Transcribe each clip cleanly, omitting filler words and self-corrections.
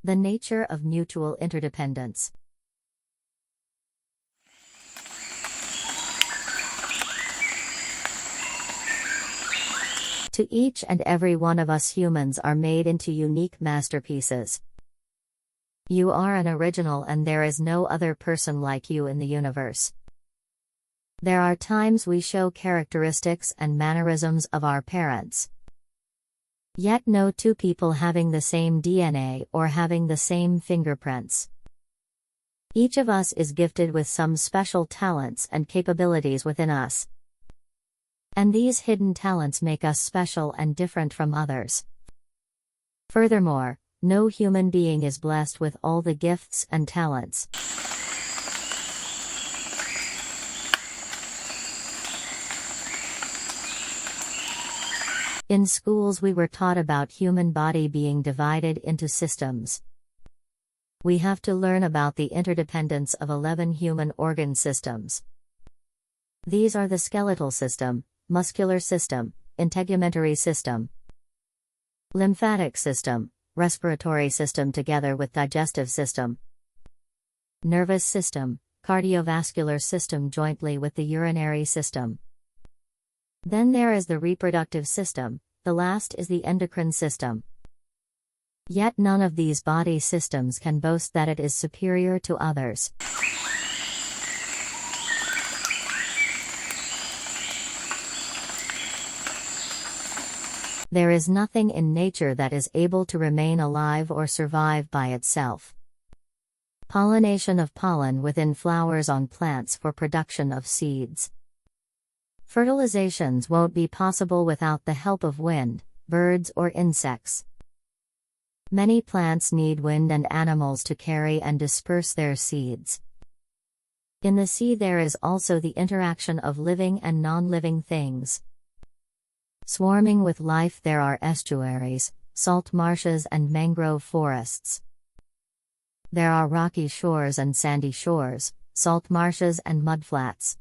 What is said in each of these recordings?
The nature of mutual interdependence. To each and every one of us, humans are made into unique masterpieces. You are an original, and there is no other person like you in the universe. There are times we show characteristics and mannerisms of our parents. Yet no two people having the same DNA or having the same fingerprints. Each of us is gifted with some special talents and capabilities within us. And these hidden talents make us special and different from others. Furthermore, no human being is blessed with all the gifts and talents. In schools we were taught about human body being divided into systems. We have to learn about the interdependence of 11 human organ systems. These are the skeletal system, muscular system, integumentary system, lymphatic system, respiratory system together with digestive system, nervous system, cardiovascular system jointly with the urinary system. Then there is the reproductive system, the last is the endocrine system. Yet none of these body systems can boast that it is superior to others. There is nothing in nature that is able to remain alive or survive by itself. Pollination of pollen within flowers on plants for production of seeds. Fertilizations won't be possible without the help of wind, birds or insects. Many plants need wind and animals to carry and disperse their seeds. In the sea there is also the interaction of living and non-living things. Swarming with life there are estuaries, salt marshes and mangrove forests. There are rocky shores and sandy shores, salt marshes and mudflats.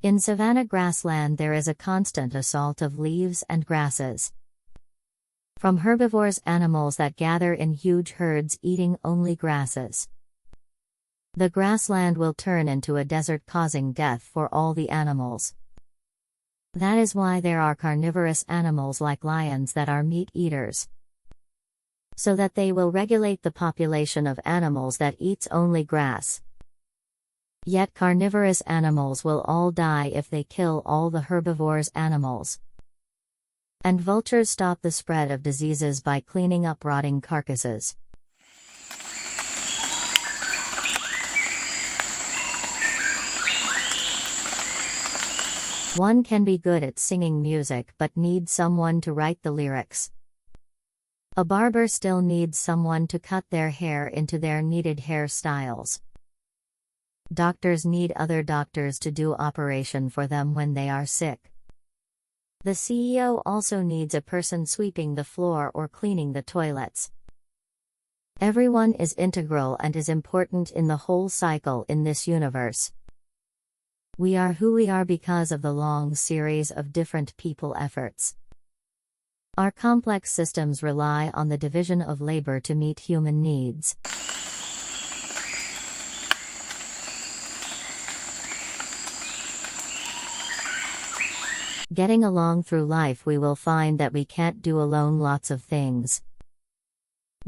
In savanna grassland there is a constant assault of leaves and grasses. From herbivores, animals that gather in huge herds eating only grasses. The grassland will turn into a desert, causing death for all the animals. That is why there are carnivorous animals like lions that are meat eaters. So that they will regulate the population of animals that eats only grass. Yet carnivorous animals will all die if they kill all the herbivores animals. And vultures stop the spread of diseases by cleaning up rotting carcasses. One can be good at singing music but needs someone to write the lyrics. A barber still needs someone to cut their hair into their needed hairstyles. Doctors need other doctors to do operation for them when they are sick. The CEO also needs a person sweeping the floor or cleaning the toilets. Everyone is integral and is important in the whole cycle in this universe. We are who we are because of the long series of different people efforts. Our complex systems rely on the division of labor to meet human needs. Getting along through life, we will find that we can't do alone lots of things.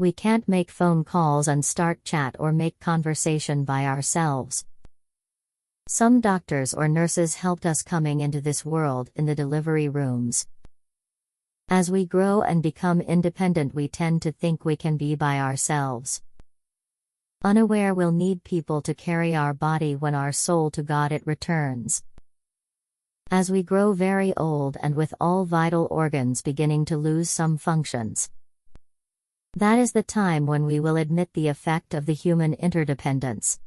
We can't make phone calls and start chat or make conversation by ourselves. Some doctors or nurses helped us coming into this world in the delivery rooms. As we grow and become independent, we tend to think we can be by ourselves. Unaware we'll need people to carry our body when our soul to God it returns. As we grow very old and with all vital organs beginning to lose some functions. That is the time when we will admit the effect of the human interdependence.